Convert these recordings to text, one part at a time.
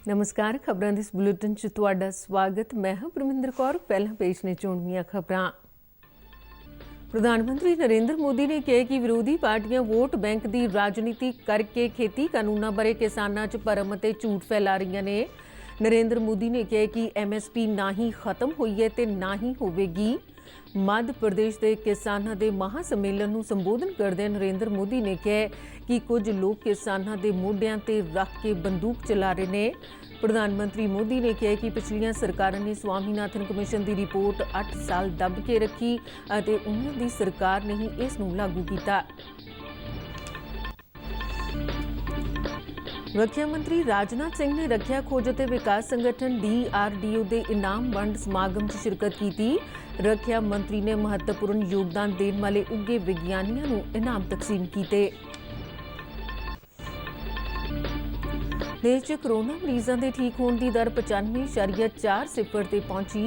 नमस्कार। खबरां दे इस बुलेटिन च तुहाडा स्वागत। मैं हां परमिंदर कौर। पहला पेश ने चोणवीआं खबरां। प्रधानमंत्री नरेंद्र मोदी ने कहा कि विरोधी पार्टियां वोट बैंक की राजनीति करके खेती कानूनों बारे किसानां च भरम ते झूठ फैला रही ने। नरेंद्र मोदी ने कहा कि MSP ना ही खत्म हुई है ते ना ही होवेगी। मध्य प्रदेश के किसानों के महासम्मेलन को संबोधन करदे नरेंद्र मोदी ने कहा कि कुछ लोग किसानों के मोढियां ते रख के बंदूक चला रहे हैं। प्रधानमंत्री मोदी ने कहा कि पिछलियां सरकारों ने स्वामीनाथन कमीशन की रिपोर्ट 8 साल दब के रखी और उन्होंने सरकार ने ही इस नूं लागू किया। रक्षा मंत्री राजनाथ सिंह ने रक्षा खोज और विकास संगठन DRDO के इनाम वंड समागम च शिरकत की। रक्षा मंत्री ने महत्वपूर्ण योगदान देने वाले उगे विज्ञानियों को इनाम तकसीम किए। देश च कोरोना मरीजों के ठीक होने की दर 95.40 ते पहुंची।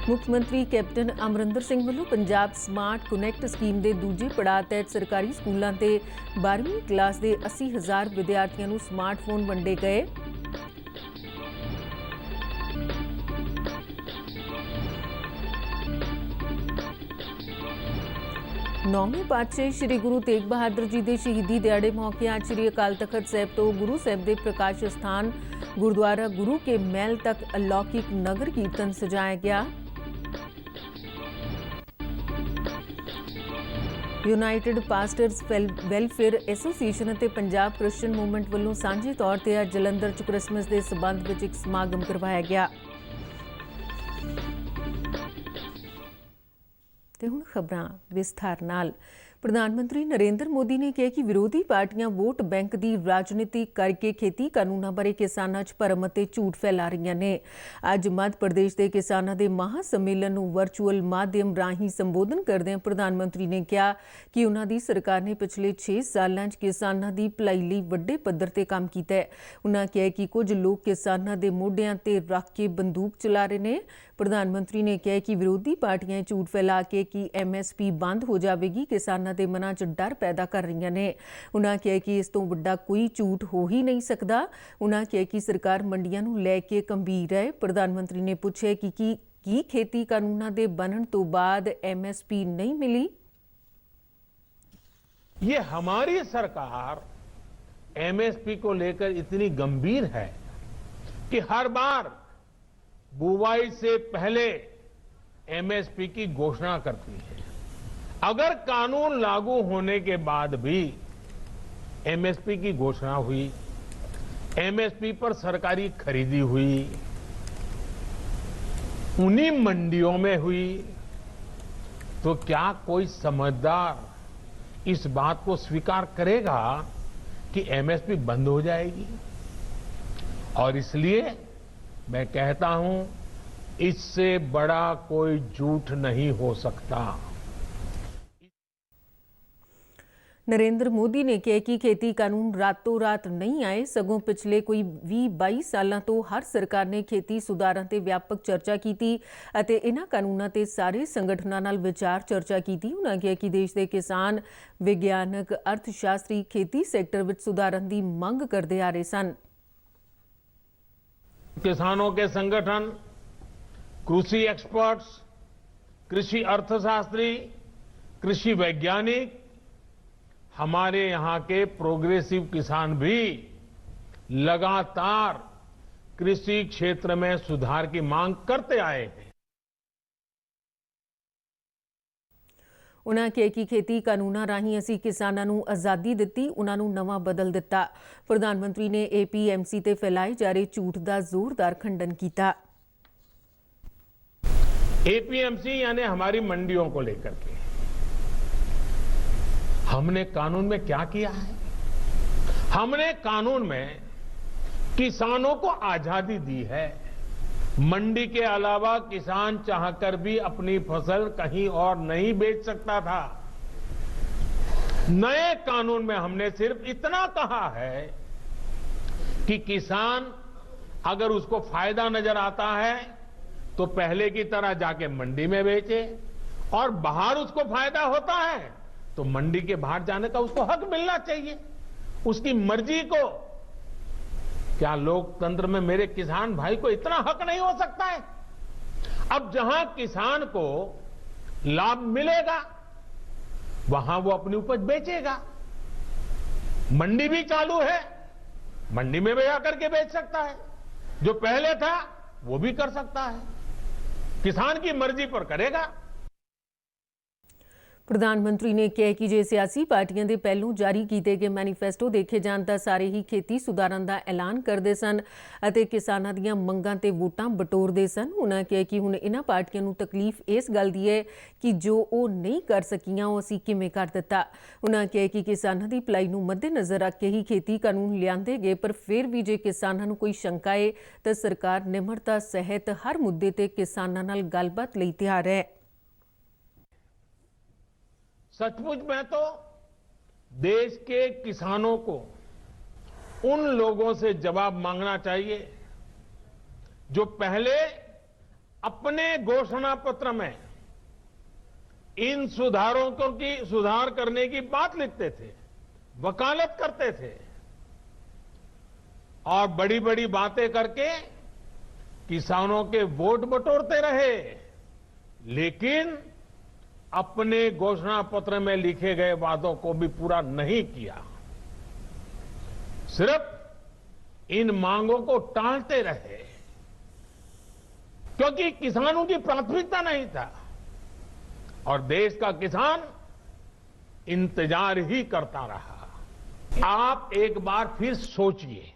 मुख्यमंत्री कैप्टन अमरिंदर सिंह वालों पंजाब स्मार्ट कुनैक्ट स्कीम के दूजे पड़ाव तहत सरकारी स्कूलों के 12वीं क्लास के 80,000 विद्यार्थियों को स्मार्टफोन वंडे गए। नौवें पातशाही श्री गुरु तेग बहादुर जी के शहीदी दिहाड़े मौके आज श्री अकाल तखत साहिब तो गुरु साहिब के प्रकाश स्थान गुरुद्वारा गुरु के महल तक अलौकिक नगर कीर्तन सजाया गया। यूनाइटेड पास्टर्स वैलफेयर एसोसीएशन और पंजाब क्रिश्चियन मूवमेंट वालों सांझे तौर पर आज जलंधर च क्रिसमस के संबंध में एक समागम करवाया गया। ते हुण खबरां विस्तार नाल। प्रधानमंत्री नरेंद्र मोदी ने कहा कि विरोधी पार्टियां वोट बैंक की राजनीति करके खेती कानूनों बारे किसानों च भरम ते झूठ फैला रही ने। अज मध्य प्रदेश के किसानों के महासम्मेलन को वर्चुअल माध्यम राही संबोधन करदे प्रधानमंत्री ने कहा कि उन्होंने सरकार ने पिछले 6 सालों किसानों की भलाई लई वड्डे पद्धर ते काम किया है। उन्होंने कहा कि कुछ लोग किसानों के मोढियां ते रख के बंदूक चला रहे हैं। प्रधानमंत्री ने कहा कि विरोधी पार्टियां झूठ फैला के कि MSP बंद हो जाएगी किसानों के मनां च डर पैदा कर रही ने। उन्होंने कहा कि इस तो वड्डा कोई झूठ हो ही नहीं सकता। उन्होंने कहा कि सरकार मंडियां नूं लैके गंभीर है। प्रधानमंत्री ने पूछा कि खेती कानूनों के बनन तो बाद MSP नहीं मिली। ये हमारी सरकार MSP को लेकर इतनी गंभीर है कि हर बार बुवाई से पहले MSP की घोषणा करती है। अगर कानून लागू होने के बाद भी MSP की घोषणा हुई, MSP पर सरकारी खरीदी हुई, उन्हीं मंडियों में हुई, तो क्या कोई समझदार इस बात को स्वीकार करेगा कि MSP बंद हो जाएगी? और इसलिए मैं कहता हूं, इससे बड़ा कोई झूठ नहीं हो सकता। नरेंद्र मोदी ने कहा कि खेती कानून रातों रात नहीं आए, सगों पिछले कोई 20-22 सालों तो हर सरकार ने खेती सुधारों ते व्यापक चर्चा की अते इन्हां कानूनों ते सारे संगठनों नाल विचार चर्चा की। उन्होंने कहा कि देश के किसान विज्ञानक अर्थशास्त्री खेती सैक्टर विच सुधारों की मंग करते आ रहे सन। किसानों के संगठन, कृषि एक्सपर्ट्स, कृषि अर्थशास्त्री, कृषि वैज्ञानिक, हमारे यहाँ के प्रोग्रेसिव किसान भी लगातार कृषि क्षेत्र में सुधार की मांग करते आए हैं। उन्होंने कहा कि खेती कानूनों राही असी किसानों को आज़ादी दी, उन्होंने नवा बदल दिता। प्रधानमंत्री ने APMC ते फैलाए जा रहे झूठ का जोरदार खंडन किया। APMC यानी हमारी मंडियों को लेकर के हमने कानून में क्या किया है? हमने कानून में किसानों को आजादी दी है। मंडी के अलावा किसान चाहकर भी अपनी फसल कहीं और नहीं बेच सकता था। नए कानून में हमने सिर्फ इतना कहा है कि किसान अगर उसको फायदा नजर आता है तो पहले की तरह जाके मंडी में बेचे, और बाहर उसको फायदा होता है तो मंडी के बाहर जाने का उसको हक मिलना चाहिए। उसकी मर्जी को क्या लोकतंत्र में मेरे किसान भाई को इतना हक नहीं हो सकता है? अब जहां किसान को लाभ मिलेगा वहां वो अपनी उपज बेचेगा। मंडी भी चालू है, मंडी में भी आकर के बेच सकता है। जो पहले था वो भी कर सकता है, किसान की मर्जी पर करेगा। ਪ੍ਰਧਾਨ ਮੰਤਰੀ ਨੇ ਕਿਹਾ ਕਿ ਜੇ ਸਿਆਸੀ ਪਾਰਟੀਆਂ ਦੇ ਪਹਿਲੋਂ ਜਾਰੀ ਕੀਤੇ ਗਏ ਮੈਨੀਫੈਸਟੋ ਦੇਖੇ ਜਾਣ ਤਾਂ ਸਾਰੇ ਹੀ ਖੇਤੀ ਸੁਧਾਰਾਂ ਦਾ ਐਲਾਨ ਕਰਦੇ ਸਨ ਅਤੇ ਕਿਸਾਨਾਂ ਦੀਆਂ ਮੰਗਾਂ ਤੇ ਵੋਟਾਂ ਬਟੋਰਦੇ ਸਨ। ਉਹਨਾਂ ਕਿਹਾ ਕਿ ਹੁਣ ਇਹਨਾਂ ਪਾਰਟੀਆਂ ਨੂੰ ਤਕਲੀਫ ਇਸ ਗੱਲ ਦੀ ਹੈ ਕਿ ਜੋ ਉਹ ਨਹੀਂ ਕਰ ਸਕੀਆਂ ਉਹ ਅਸੀਂ ਕਿਵੇਂ ਕਰ ਦਿੱਤਾ। ਉਹਨਾਂ ਕਿਹਾ ਕਿ ਕਿਸਾਨਾਂ ਦੀ ਭਲਾਈ ਨੂੰ ਮੱਦੇਨਜ਼ਰ ਰੱਖ ਕੇ ਹੀ ਖੇਤੀ ਕਾਨੂੰਨ ਲਿਆਂਦੇ ਗਏ, ਪਰ ਫਿਰ ਵੀ ਜੇ ਕਿਸਾਨਾਂ ਨੂੰ ਕੋਈ ਸ਼ੰਕਾ ਹੈ ਤਾਂ ਸਰਕਾਰ ਨਿਮਰਤਾ ਸਹਿਤ ਹਰ ਮੁੱਦੇ ਤੇ ਕਿਸਾਨਾਂ ਨਾਲ ਗੱਲਬਾਤ ਲਈ ਤਿਆਰ ਹੈ। सचमुच में तो देश के किसानों को उन लोगों से जवाब मांगना चाहिए जो पहले अपने घोषणा पत्र में इन सुधार करने की बात लिखते थे, वकालत करते थे और बड़ी बड़ी बातें करके किसानों के वोट बटोरते रहे, लेकिन अपने घोषणा पत्र में लिखे गए वादों को भी पूरा नहीं किया। सिर्फ इन मांगों को टालते रहे क्योंकि किसानों की प्राथमिकता नहीं था और देश का किसान इंतजार ही करता रहा। आप एक बार फिर सोचिए,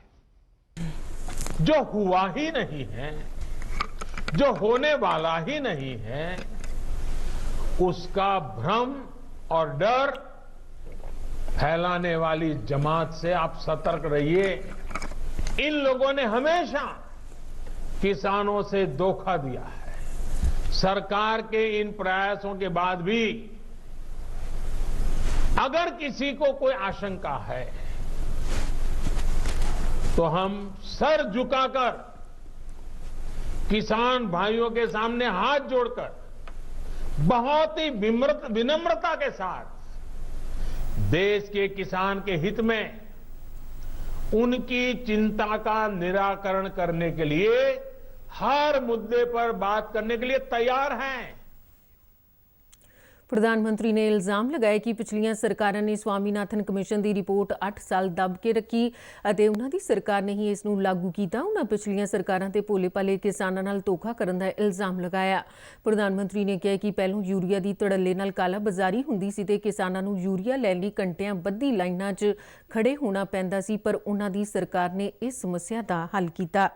जो हुआ ही नहीं है, जो होने वाला ही नहीं है, उसका भ्रम और डर फैलाने वाली जमात से आप सतर्क रहिए। इन लोगों ने हमेशा किसानों से धोखा दिया है। सरकार के इन प्रयासों के बाद भी अगर किसी को कोई आशंका है तो हम सर झुकाकर किसान भाइयों के सामने हाथ जोड़कर बहुत ही विनम्रता के साथ देश के किसान के हित में उनकी चिंता का निराकरण करने के लिए हर मुद्दे पर बात करने के लिए तैयार हैं। ਪ੍ਰਧਾਨ ਮੰਤਰੀ ਨੇ ਇਲਜ਼ਾਮ ਲਗਾਇਆ ਕਿ ਪਿਛਲੀਆਂ ਸਰਕਾਰਾਂ ਨੇ ਸਵਾਮੀਨਾਥਨ ਕਮਿਸ਼ਨ ਦੀ ਰਿਪੋਰਟ 8 ਸਾਲ ਦਬ ਕੇ ਰੱਖੀ ਅਤੇ ਉਹਨਾਂ ਦੀ ਸਰਕਾਰ ਨੇ ਹੀ ਇਸ ਨੂੰ ਲਾਗੂ ਕੀਤਾ। ਉਹਨਾਂ ਪਿਛਲੀਆਂ ਸਰਕਾਰਾਂ ਤੇ ਭੋਲੇ-ਭਾਲੇ ਕਿਸਾਨਾਂ ਨਾਲ ਧੋਖਾ ਕਰਨ ਦਾ ਇਲਜ਼ਾਮ ਲਗਾਇਆ। ਪ੍ਰਧਾਨ ਮੰਤਰੀ ਨੇ ਕਿਹਾ ਕਿ ਪਹਿਲਾਂ ਯੂਰੀਆ ਦੀ ਧੜੱਲੇ ਨਾਲ ਕਾਲਾਬਾਜ਼ਾਰੀ ਹੁੰਦੀ ਸੀ ਤੇ ਕਿਸਾਨਾਂ ਨੂੰ ਯੂਰੀਆ ਲੈਣ ਲਈ ਘੰਟਿਆਂ ਬੱਧੀ ਲਾਈਨਾਂ 'ਚ ਖੜੇ ਹੋਣਾ ਪੈਂਦਾ ਸੀ, ਪਰ ਉਹਨਾਂ ਦੀ ਸਰਕਾਰ ਨੇ ਇਸ ਸਮੱਸਿਆ ਦਾ ਹੱਲ ਕੀਤਾ।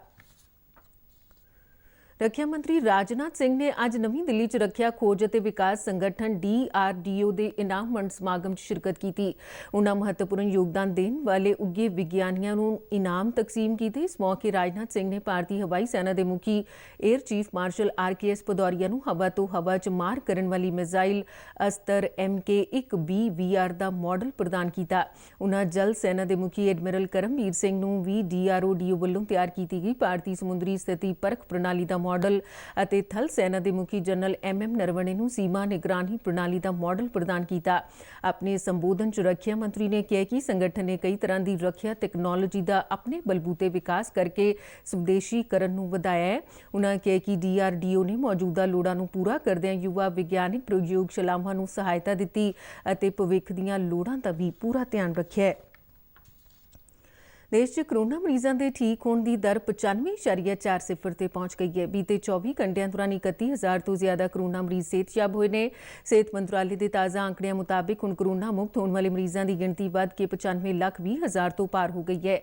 ਰੱਖਿਆ ਮੰਤਰੀ ਰਾਜਨਾਥ ਸਿੰਘ ਨੇ ਅੱਜ ਨਵੀਂ ਦਿੱਲੀ 'ਚ ਰੱਖਿਆ ਖੋਜ ਅਤੇ ਵਿਕਾਸ ਸੰਗਠਨ DRDO ਦੇ ਇਨਾਮ ਵੰਡ ਸਮਾਗਮ 'ਚ ਸ਼ਿਰਕਤ ਕੀਤੀ। ਉਹਨਾਂ ਮਹੱਤਵਪੂਰਨ ਯੋਗਦਾਨ ਦੇਣ ਵਾਲੇ ਉੱਘੇ ਵਿਗਿਆਨੀਆਂ ਨੂੰ ਇਨਾਮ ਤਕਸੀਮ ਕੀਤੇ। ਇਸ ਮੌਕੇ ਰਾਜਨਾਥ ਸਿੰਘ ਨੇ ਭਾਰਤੀ ਹਵਾਈ ਸੈਨਾ ਦੇ ਮੁਖੀ air chief marshal RKS Bhadauria ਨੂੰ ਹਵਾ ਤੋਂ ਹਵਾ 'ਚ ਮਾਰ ਕਰਨ ਵਾਲੀ ਮਿਜ਼ਾਈਲ ਅਸਤਰ MK-1B VR ਦਾ ਮਾਡਲ ਪ੍ਰਦਾਨ ਕੀਤਾ। ਉਹਨਾਂ ਜਲ ਸੈਨਾ ਦੇ ਮੁਖੀ ਐਡਮਿਰਲ ਕਰਮਬੀਰ ਸਿੰਘ ਨੂੰ ਵੀ DRDO ਵੱਲੋਂ ਤਿਆਰ ਕੀਤੀ ਗਈ ਭਾਰਤੀ ਸਮੁੰਦਰੀ ਸਥਿਤੀ ਪਰਖ ਪ੍ਰਣਾਲੀ ਦਾ ਮਾਡਲ ਅਤੇ ਥਲ ਸੈਨਾ ਦੇ ਮੁਖੀ ਜਨਰਲ MM ਨਰਵਣੇ ਨੂੰ ਸੀਮਾ ਨਿਗਰਾਨੀ ਪ੍ਰਣਾਲੀ ਦਾ ਮਾਡਲ ਪ੍ਰਦਾਨ ਕੀਤਾ। ਆਪਣੇ ਸੰਬੋਧਨ 'ਚ ਰੱਖਿਆ ਮੰਤਰੀ ਨੇ ਕਿਹਾ ਕਿ ਸੰਗਠਨ ਨੇ ਕਈ ਤਰ੍ਹਾਂ ਦੀ ਰੱਖਿਆ ਤਕਨਾਲੋਜੀ ਦਾ ਆਪਣੇ ਬਲਬੂਤੇ ਵਿਕਾਸ ਕਰਕੇ ਸਵਦੇਸ਼ੀਕਰਨ ਨੂੰ ਵਧਾਇਆ ਹੈ। ਉਹਨਾਂ ਕਿਹਾ ਕਿ DRDO ਨੇ ਮੌਜੂਦਾ ਲੋੜਾਂ ਨੂੰ ਪੂਰਾ ਕਰਦਿਆਂ ਯੁਵਾ ਵਿਗਿਆਨਿਕ ਪ੍ਰਯੋਗਸ਼ਾਲਾਵਾਂ ਨੂੰ ਸਹਾਇਤਾ ਦਿੱਤੀ ਅਤੇ ਭਵਿੱਖ ਦੀਆਂ ਲੋੜਾਂ ਦਾ ਵੀ ਪੂਰਾ ਧਿਆਨ ਰੱਖਿਆ ਹੈ। ਦੇਸ਼ 'ਚ ਕਰੋਨਾ ਮਰੀਜ਼ਾਂ ਦੇ ਠੀਕ ਹੋਣ ਦੀ ਦਰ 95.40 ਤੇ ਪਹੁੰਚ ਗਈ ਹੈ। ਬੀਤੇ 24 ਘੰਟਿਆਂ ਦੌਰਾਨ 31,000 ਤੋਂ ਜ਼ਿਆਦਾ ਕਰੋਨਾ ਮਰੀਜ਼ ਸਿਹਤਯਾਬ ਹੋਏ ਨੇ। ਸਿਹਤ ਮੰਤਰਾਲੇ ਦੇ ਤਾਜ਼ਾ ਅੰਕੜਿਆਂ ਮੁਤਾਬਿਕ ਹੁਣ ਕਰੋਨਾ ਮੁਕਤ ਹੋਣ ਵਾਲੇ ਮਰੀਜ਼ਾਂ ਦੀ ਗਿਣਤੀ ਵੱਧ ਕੇ 95,20,000 ਤੋਂ ਪਾਰ ਹੋ ਗਈ ਹੈ।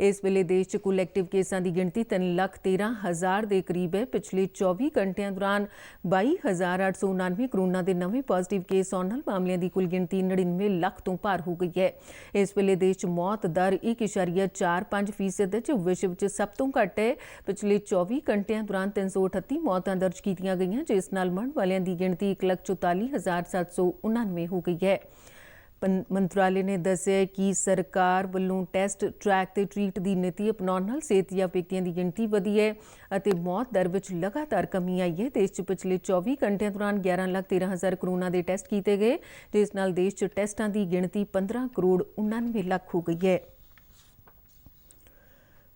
ਇਸ ਵੇਲੇ ਦੇਸ਼ 'ਚ ਕੁੱਲ ਐਕਟਿਵ ਕੇਸਾਂ ਦੀ ਗਿਣਤੀ 3,13,000 ਦੇ ਕਰੀਬ ਹੈ। ਪਿਛਲੇ 24 ਘੰਟਿਆਂ ਦੌਰਾਨ 22,899 ਕਰੋਨਾ ਦੇ ਨਵੇਂ ਪੋਜ਼ਿਟਿਵ ਕੇਸ ਆਉਣ ਨਾਲ ਮਾਮਲਿਆਂ ਦੀ ਕੁੱਲ ਗਿਣਤੀ 99 ਲੱਖ ਤੋਂ ਪਾਰ ਹੋ ਗਈ ਹੈ। ਇਸ ਵੇਲੇ ਦੇਸ਼ 'ਚ ਮੌਤ ਦਰ 1.45% ਜੋ ਵਿਸ਼ਵ 'ਚ ਸਭ ਤੋਂ ਘੱਟ ਹੈ। ਪਿਛਲੇ 24 ਘੰਟਿਆਂ ਦੌਰਾਨ 338 ਮੌਤਾਂ ਦਰਜ ਕੀਤੀਆਂ ਗਈਆਂ, ਜਿਸ ਨਾਲ ਮਰਨ ਵਾਲਿਆਂ ਦੀ ਗਿਣਤੀ 1,44,799 ਹੋ ਗਈ ਹੈ। ਮੰਤਰਾਲੇ ਨੇ ਦੱਸਿਆ ਕਿ ਸਰਕਾਰ ਵੱਲੋਂ ਟੈਸਟ, ਟਰੈਕ ਤੇ ਟਰੀਟ ਦੀ ਨੀਤੀ ਅਪਣਾਉਣ ਨਾਲ ਸਿਹਤਯਾਬ ਵਿਅਕਤੀਆਂ ਦੀ ਗਿਣਤੀ ਵਧੀ ਹੈ ਅਤੇ ਮੌਤ ਦਰ ਵਿੱਚ ਲਗਾਤਾਰ ਕਮੀ ਆਈ ਹੈ। ਦੇਸ਼ 'ਚ ਪਿਛਲੇ 24 ਘੰਟਿਆਂ ਦੌਰਾਨ 11,13,000 ਕਰੋਨਾ ਦੇ ਟੈਸਟ ਕੀਤੇ ਗਏ, ਜਿਸ ਨਾਲ ਦੇਸ਼ 'ਚ ਟੈਸਟਾਂ ਦੀ ਗਿਣਤੀ 15,99,00,000 ਹੋ ਗਈ ਹੈ।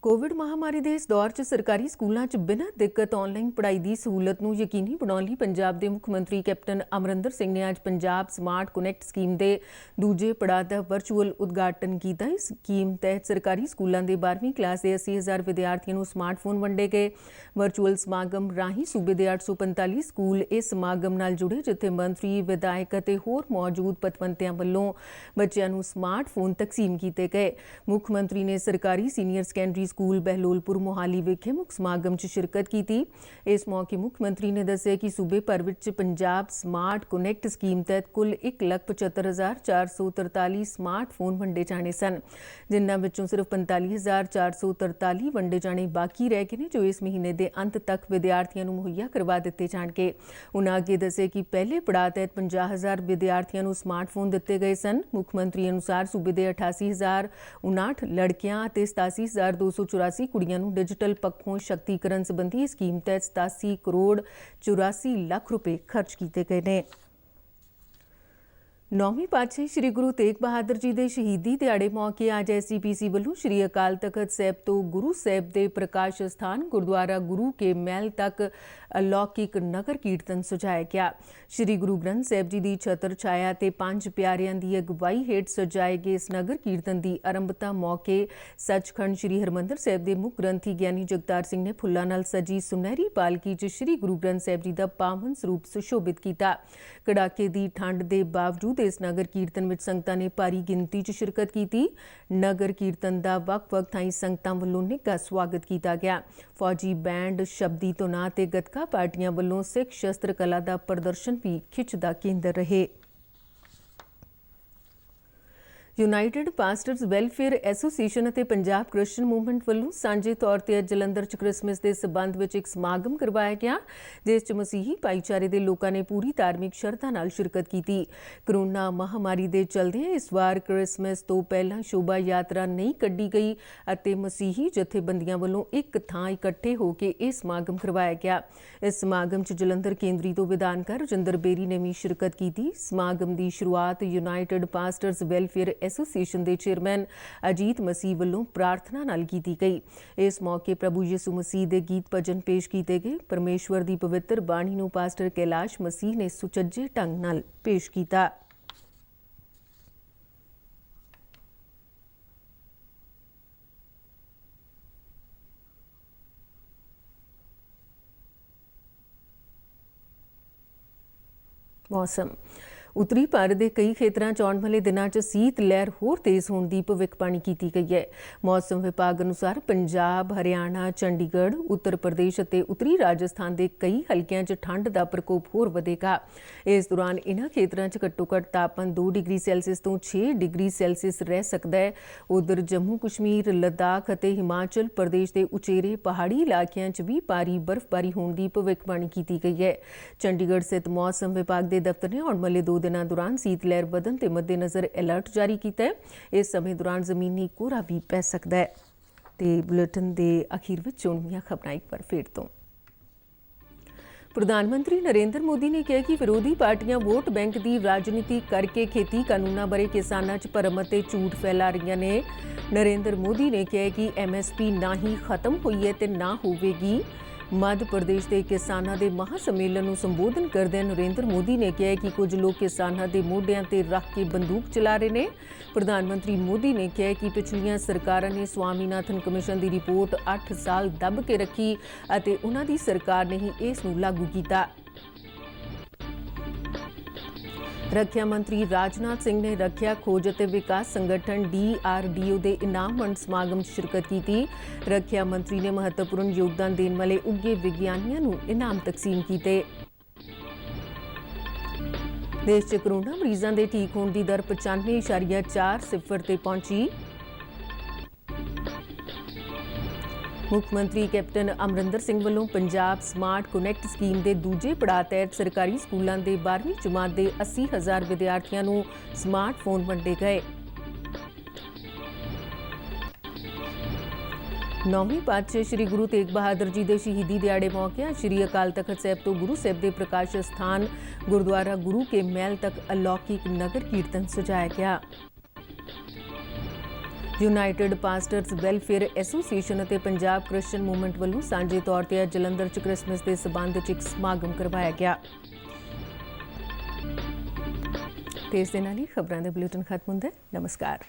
ਕੋਵਿਡ ਮਹਾਮਾਰੀ ਦੇ ਇਸ ਦੌਰ 'ਚ ਸਰਕਾਰੀ ਸਕੂਲਾਂ 'ਚ ਬਿਨਾਂ ਦਿੱਕਤ ਆਨਲਾਈਨ ਪੜ੍ਹਾਈ ਦੀ ਸਹੂਲਤ ਨੂੰ ਯਕੀਨੀ ਬਣਾਉਣ ਲਈ ਪੰਜਾਬ ਦੇ ਮੁੱਖ ਮੰਤਰੀ ਕੈਪਟਨ ਅਮਰਿੰਦਰ ਸਿੰਘ ਨੇ ਅੱਜ ਪੰਜਾਬ ਸਮਾਰਟ ਕਨੈਕਟ ਸਕੀਮ ਦੇ ਦੂਜੇ ਪੜਾਅ ਦਾ ਵਰਚੁਅਲ ਉਦਘਾਟਨ ਕੀਤਾ। ਇਸ ਸਕੀਮ ਤਹਿਤ ਸਰਕਾਰੀ ਸਕੂਲਾਂ ਦੇ 12ਵੀਂ ਕਲਾਸ ਦੇ 80,000 ਵਿਦਿਆਰਥੀਆਂ ਨੂੰ ਸਮਾਰਟਫੋਨ ਵੰਡੇ ਗਏ। ਵਰਚੁਅਲ ਸਮਾਗਮ ਰਾਹੀਂ ਸੂਬੇ ਦੇ 845 ਸਕੂਲ ਇਸ ਸਮਾਗਮ ਨਾਲ ਜੁੜੇ, ਜਿੱਥੇ ਮੰਤਰੀ, ਵਿਧਾਇਕ ਅਤੇ ਹੋਰ ਮੌਜੂਦ ਪਤਵੰਤਿਆਂ ਵੱਲੋਂ ਬੱਚਿਆਂ ਨੂੰ ਸਮਾਰਟਫੋਨ ਤਕਸੀਮ ਕੀਤੇ ਗਏ। ਮੁੱਖ ਮੰਤਰੀ ਨੇ ਸਰਕਾਰੀ senior secondary school Behlolpur Mohali ਵਿਖੇ ਮੁੱਖ ਸਮਾਗਮ 'ਚ ਸ਼ਿਰਕਤ ਕੀਤੀ। ਇਸ ਮੌਕੇ ਮੁੱਖ ਮੰਤਰੀ ਨੇ ਦੱਸਿਆ ਕਿ ਸੂਬੇ ਭਰ ਵਿੱਚ ਪੰਜਾਬ ਸਮਾਰਟ ਕਨੈਕਟ ਸਕੀਮ ਤਹਿਤ ਕੁੱਲ 1,75,443 ਸਮਾਰਟਫੋਨ ਵੰਡੇ ਜਾਣੇ ਸਨ, ਜਿਨ੍ਹਾਂ ਵਿੱਚੋਂ ਸਿਰਫ 45,443 ਵੰਡੇ ਜਾਣੇ ਬਾਕੀ ਰਹਿ ਗਏ ਨੇ, ਜੋ ਇਸ ਮਹੀਨੇ ਦੇ ਅੰਤ ਤੱਕ ਵਿਦਿਆਰਥੀਆਂ ਨੂੰ ਮੁਹੱਈਆ ਕਰਵਾ ਦਿੱਤੇ ਜਾਣਗੇ। ਉਨ੍ਹਾਂ ਅੱਗੇ ਦੱਸਿਆ ਕਿ ਪਹਿਲੇ ਪੜਾਅ ਤਹਿਤ 50,000 ਵਿਦਿਆਰਥੀਆਂ ਨੂੰ ਸਮਾਰਟਫੋਨ ਦਿੱਤੇ ਗਏ ਸਨ। ਮੁੱਖ ਮੰਤਰੀ ਅਨੁਸਾਰ ਸੂਬੇ ਦੇ 88,059 ਲੜਕਿਆਂ ਅਤੇ 87,284 ਕੁੜੀਆਂ ਨੂੰ ਡਿਜੀਟਲ ਪੱਖੋਂ ਸ਼ਕਤੀਕਰਨ ਸੰਬੰਧੀ ਸਕੀਮ ਤਹਿਤ 87 ਕਰੋੜ 84 ਲੱਖ ਰੁਪਏ ਖਰਚ ਕੀਤੇ ਗਏ ਨੇ। 9ਵੀਂ ਪਾਤਸ਼ਾਹੀ ਸ੍ਰੀ ਗੁਰੂ ਤੇਗ ਬਹਾਦਰ ਜੀ ਦੇ ਸ਼ਹੀਦੀ ਦਿਹਾੜੇ ਮੌਕੇ ਅੱਜ SGPC ਵੱਲੋਂ ਸ੍ਰੀ ਅਕਾਲ ਤਖਤ ਸਾਹਿਬ ਤੋਂ ਗੁਰੂ ਸਾਹਿਬ ਦੇ ਪ੍ਰਕਾਸ਼ ਸਥਾਨ ਗੁਰਦੁਆਰਾ ਗੁਰੂ ਕੇ ਮਹਿਲ ਤੱਕ ਅਲੌਕਿਕ ਨਗਰ ਕੀਰਤਨ ਸਜਾਇਆ ਗਿਆ। ਸ੍ਰੀ ਗੁਰੂ ਗ੍ਰੰਥ ਸਾਹਿਬ ਜੀ ਦੀ ਛਤਰ ਛਾਇਆ ਤੇ ਪੰਜ ਪਿਆਰਿਆਂ ਦੀ ਅਗਵਾਈ ਹੇਠ ਸਜਾਏ ਗਏ ਇਸ ਨਗਰ ਕੀਰਤਨ ਦੀ ਆਰੰਭਤਾ ਮੌਕੇ ਸੱਚਖੰਡ ਸ੍ਰੀ ਹਰਿਮੰਦਰ ਸਾਹਿਬ ਦੇ ਮੁੱਖ ਗ੍ਰੰਥੀ ਗਿਆਨੀ ਜਗਤਾਰ ਸਿੰਘ ਨੇ ਫੁੱਲਾਂ ਨਾਲ ਸਜੀ ਸੁਨਹਿਰੀ ਪਾਲਕੀ 'ਚ ਸ੍ਰੀ ਗੁਰੂ ਗ੍ਰੰਥ ਸਾਹਿਬ ਜੀ ਦਾ ਪਾਵਨ ਸਰੂਪ ਸੁਸ਼ੋਭਿਤ ਕੀਤਾ। ਕੜਾਕੇ ਦੀ ਠੰਡ ਦੇ ਬਾਵਜੂਦ ਇਸ ਨਗਰ ਕੀਰਤਨ ਵਿੱਚ ਸੰਗਤਾਂ ਨੇ ਭਾਰੀ ਗਿਣਤੀ 'ਚ ਸ਼ਿਰਕਤ ਕੀਤੀ। ਨਗਰ ਕੀਰਤਨ ਦਾ ਵੱਖ-ਵੱਖ ਥਾਈਂ ਸੰਗਤਾਂ ਵੱਲੋਂ ਨਿੱਘਾ ਸਵਾਗਤ ਕੀਤਾ ਗਿਆ। ਫੌਜੀ ਬੈਂਡ, ਸ਼ਬਦੀ ਧੁਨਾਂ ਤੇ ਗੱਤਕਾ ਪਾਰਟੀਆਂ ਵੱਲੋਂ ਸਿੱਖ ਸ਼ਸਤਰ ਕਲਾ ਦਾ ਪ੍ਰਦਰਸ਼ਨ ਵੀ ਖਿੱਚ ਦਾ ਕੇਂਦਰ ਰਹੇ। ਯੂਨਾਈਟਿਡ ਪਾਸਟਰਜ਼ ਵੈਲਫੇਅਰ ਐਸੋਸੀਏਸ਼ਨ ਅਤੇ ਪੰਜਾਬ ਕ੍ਰਿਸਚੀਅਨ ਮੂਵਮੈਂਟ ਵੱਲੋਂ ਸਾਂਝੇ ਤੌਰ ਤੇ ਅੱਜ ਜਲੰਧਰ 'ਚ ਕ੍ਰਿਸਮਸ ਦੇ ਸਬੰਧ ਵਿੱਚ ਇੱਕ ਸਮਾਗਮ ਕਰਵਾਇਆ ਗਿਆ, ਜਿਸ 'ਚ ਮਸੀਹੀ ਭਾਈਚਾਰੇ ਦੇ ਲੋਕਾਂ ਨੇ ਪੂਰੀ ਧਾਰਮਿਕ ਸ਼ਰਧਾ ਨਾਲ ਸ਼ਿਰਕਤ ਕੀਤੀ। ਕਰੋਨਾ ਮਹਾਮਾਰੀ ਦੇ ਚਲਦਿਆਂ ਇਸ ਵਾਰ ਕ੍ਰਿਸਮਸ ਤੋਂ ਪਹਿਲਾਂ ਸ਼ੋਭਾ ਯਾਤਰਾ ਨਹੀਂ ਕੱਢੀ ਗਈ ਅਤੇ ਮਸੀਹੀ ਜਥੇਬੰਦੀਆਂ ਵੱਲੋਂ ਇੱਕ ਥਾਂ ਇਕੱਠੇ ਹੋ ਕੇ ਇਹ ਸਮਾਗਮ ਕਰਵਾਇਆ ਗਿਆ। ਇਸ ਸਮਾਗਮ 'ਚ ਜਲੰਧਰ ਕੇਂਦਰੀ ਤੋਂ ਵਿਧਾਨਕਾਰ ਰਜਿੰਦਰ ਬੇਰੀ ਨੇ ਵੀ ਸ਼ਿਰਕਤ ਕੀਤੀ। ਸਮਾਗਮ ਦੀ ਸ਼ੁਰੂਆਤ ਯੂਨਾਈਟਿਡ ਪਾਸਟਰਜ਼ ਵੈਲਫੇਅਰ ਐਸੋਸੀਏਸ਼ਨ ਦੇ ਚੇਅਰਮੈਨ ਅਜੀਤ ਮਸੀਹ ਵੱਲੋਂ ਪ੍ਰਾਰਥਨਾ ਨਾਲ ਕੀਤੀ ਗਈ। ਇਸ ਮੌਕੇ ਪ੍ਰਭੂ ਯਿਸੂ ਮਸੀਹ ਦੇ ਗੀਤ ਭਜਨ ਪੇਸ਼ ਕੀਤੇ ਗਏ। ਪਰਮੇਸ਼ਵਰ ਦੀ ਪਵਿੱਤਰ ਬਾਣੀ ਨੂੰ ਪਾਸਟਰ ਕੈਲਾਸ਼ ਮਸੀਹ ਨੇ ਸੁਚੱਜੇ ਢੰਗ ਨਾਲ ਪੇਸ਼ ਕੀਤਾ। ਮੌਸਮ ਉੱਤਰੀ ਭਾਰਤ ਦੇ ਕਈ ਖੇਤਰਾਂ 'ਚ ਆਉਣ ਵਾਲੇ ਦਿਨਾਂ 'ਚ ਸੀਤ ਲਹਿਰ ਹੋਰ ਤੇਜ਼ ਹੋਣ ਦੀ ਭਵਿੱਖਬਾਣੀ ਕੀਤੀ ਗਈ ਹੈ। ਮੌਸਮ ਵਿਭਾਗ ਅਨੁਸਾਰ ਪੰਜਾਬ, ਹਰਿਆਣਾ, ਚੰਡੀਗੜ੍ਹ, ਉੱਤਰ ਪ੍ਰਦੇਸ਼ ਅਤੇ ਉੱਤਰੀ ਰਾਜਸਥਾਨ ਦੇ ਕਈ ਹਲਕਿਆਂ 'ਚ ਠੰਡ ਦਾ ਪ੍ਰਕੋਪ ਹੋਰ ਵਧੇਗਾ। ਇਸ ਦੌਰਾਨ ਇਨ੍ਹਾਂ ਖੇਤਰਾਂ 'ਚ ਘੱਟੋ-ਘੱਟ ਤਾਪਮਾਨ 2 ਡਿਗਰੀ ਸੈਲਸੀਅਸ ਤੋਂ 6 ਡਿਗਰੀ ਸੈਲਸੀਅਸ ਰਹਿ ਸਕਦਾ ਹੈ। ਉਧਰ ਜੰਮੂ ਕਸ਼ਮੀਰ, ਲੱਦਾਖ ਅਤੇ ਹਿਮਾਚਲ ਪ੍ਰਦੇਸ਼ ਦੇ ਉਚੇਰੇ ਪਹਾੜੀ ਇਲਾਕਿਆਂ 'ਚ ਵੀ ਭਾਰੀ ਬਰਫ਼ਬਾਰੀ ਹੋਣ ਦੀ ਭਵਿੱਖਬਾਣੀ ਕੀਤੀ ਗਈ ਹੈ। ਚੰਡੀਗੜ੍ਹ ਸਥਿਤ ਮੌਸਮ ਵਿਭਾਗ ਦੇ ਦਫ਼ਤਰ ਨੇ ਆਉਣ ਵਾਲੇ 2 ਦਿਨਾਂ ਦੌਰਾਨ ਸੀਤ ਲਹਿਰ ਵਧਣ ਤੇ ਮੱਦੇਨਜ਼ਰ ਅਲਰਟ ਜਾਰੀ ਕੀਤਾ ਹੈ। ਇਸ ਸਮੇਂ ਦੌਰਾਨ ਜ਼ਮੀਨੀ ਕੋਹਰਾ ਵੀ ਪੈ ਸਕਦਾ ਹੈ। ਤੇ ਬੁਲੇਟਿਨ ਦੇ ਅਖੀਰ ਵਿੱਚ ਚੋਣਵੀਆਂ ਖਬਰਾਂ ਇੱਕ ਵਾਰ ਫਿਰ ਤੋਂ। ਪ੍ਰਧਾਨ ਮੰਤਰੀ ਨਰਿੰਦਰ ਮੋਦੀ ਨੇ ਕਿਹਾ ਕਿ ਵਿਰੋਧੀ ਪਾਰਟੀਆਂ ਵੋਟ ਬੈਂਕ ਦੀ ਰਾਜਨੀਤੀ ਕਰਕੇ ਖੇਤੀ ਕਾਨੂੰਨਾਂ ਬਾਰੇ ਕਿਸਾਨਾਂ 'ਚ ਭਰਮ ਅਤੇ ਝੂਠ ਫੈਲਾ ਰਹੀਆਂ ਨੇ। ਨਰਿੰਦਰ ਮੋਦੀ ਨੇ ਕਿਹਾ ਕਿ MSP ਨਾ ਹੀ ਖਤਮ ਹੋਈ ਹੈ ਤੇ ਨਾ ਹੋਵੇਗੀ। ਮੱਧ ਪ੍ਰਦੇਸ਼ ਦੇ ਕਿਸਾਨਾਂ ਦੇ ਮਹਾ ਸੰਮੇਲਨ ਨੂੰ ਸੰਬੋਧਨ ਕਰਦਿਆਂ ਨਰਿੰਦਰ ਮੋਦੀ ਨੇ ਕਿਹਾ ਕਿ ਕੁਝ ਲੋਕ ਕਿਸਾਨਾਂ ਦੇ ਮੋਢਿਆਂ ਤੇ ਰੱਖ ਕੇ ਬੰਦੂਕ ਚਲਾ ਰਹੇ ਨੇ। ਪ੍ਰਧਾਨ ਮੰਤਰੀ ਮੋਦੀ ਨੇ ਕਿਹਾ ਕਿ ਪਿਛਲੀਆਂ ਸਰਕਾਰਾਂ ਨੇ ਸਵਾਮੀਨਾਥਨ ਕਮਿਸ਼ਨ ਦੀ ਰਿਪੋਰਟ 8 ਸਾਲ ਦੱਬ ਕੇ ਰੱਖੀ ਅਤੇ ਉਹਨਾਂ ਦੀ ਸਰਕਾਰ ਨੇ ਹੀ ਇਸ ਨੂੰ ਲਾਗੂ ਕੀਤਾ। ਰੱਖਿਆ ਮੰਤਰੀ ਰਾਜਨਾਥ ਸਿੰਘ ਨੇ ਰੱਖਿਆ ਖੋਜ ਅਤੇ ਵਿਕਾਸ ਸੰਗਠਨ DRDO ਦੇ ਇਨਾਮ ਵੰਡ ਸਮਾਗਮ 'ਚ ਸ਼ਿਰਕਤ ਕੀਤੀ। ਰੱਖਿਆ ਮੰਤਰੀ ਨੇ ਮਹੱਤਵਪੂਰਨ ਯੋਗਦਾਨ ਦੇਣ ਵਾਲੇ ਉੱਘੇ ਵਿਗਿਆਨੀਆਂ ਨੂੰ ਇਨਾਮ ਤਕਸੀਮ ਕੀਤੇ। ਦੇਸ਼ 'ਚ ਕਰੋਨਾ ਮਰੀਜ਼ਾਂ ਦੇ ਠੀਕ ਹੋਣ ਦੀ ਦਰ 95.40 ਤੇ ਪਹੁੰਚੀ। ਮੁੱਖ ਮੰਤਰੀ ਕੈਪਟਨ ਅਮਰਿੰਦਰ ਸਿੰਘ ਵੱਲੋਂ ਪੰਜਾਬ ਸਮਾਰਟ ਕਨੈਕਟ ਸਕੀਮ ਦੇ ਦੂਜੇ ਪੜਾਅ ਤਹਿਤ ਸਰਕਾਰੀ ਸਕੂਲਾਂ ਦੇ 12ਵੀਂ ਜਮਾਤ ਦੇ 80,000 ਵਿਦਿਆਰਥੀਆਂ ਨੂੰ ਸਮਾਰਟਫੋਨ ਵੰਡੇ ਗਏ। 9ਵੀਂ ਪਾਤਸ਼ਾਹੀ ਸ੍ਰੀ ਗੁਰੂ ਤੇਗ ਬਹਾਦਰ ਜੀ ਦੇ ਸ਼ਹੀਦੀ ਦਿਹਾੜੇ ਮੌਕੇ ਸ੍ਰੀ ਅਕਾਲ ਤਖਤ ਸਾਹਿਬ ਤੋਂ ਗੁਰੂ ਸਾਹਿਬ ਦੇ ਪ੍ਰਕਾਸ਼ ਸਥਾਨ ਗੁਰਦੁਆਰਾ ਗੁਰੂ ਕੇ ਮਹਿਲ ਤੱਕ ਅਲੌਕਿਕ ਨਗਰ ਕੀਰਤਨ ਸਜਾਇਆ ਗਿਆ। ਯੂਨਾਈਟਿਡ ਪਾਸਟਰਸ ਵੈਲਫੇਅਰ ਐਸੋਸੀਏਸ਼ਨ ਅਤੇ ਪੰਜਾਬ ਕ੍ਰਿਸਚੀਅਨ ਮੂਵਮੈਂਟ ਵੱਲੋਂ ਸਾਂਝੇ ਤੌਰ ਤੇ ਅੱਜ ਜਲੰਧਰ 'ਚ ਕ੍ਰਿਸਮਸ ਦੇ ਸਬੰਧ 'ਚ ਇੱਕ ਸਮਾਗਮ ਕਰਵਾਇਆ ਗਿਆ। ਤੇ ਇਸ ਦੇ ਨਾਲ ਹੀ ਖਬਰਾਂ ਦੇ ਬੁਲੇਟਿਨ ਖਤਮ ਹੁੰਦਾ ਹੈ। ਨਮਸਕਾਰ।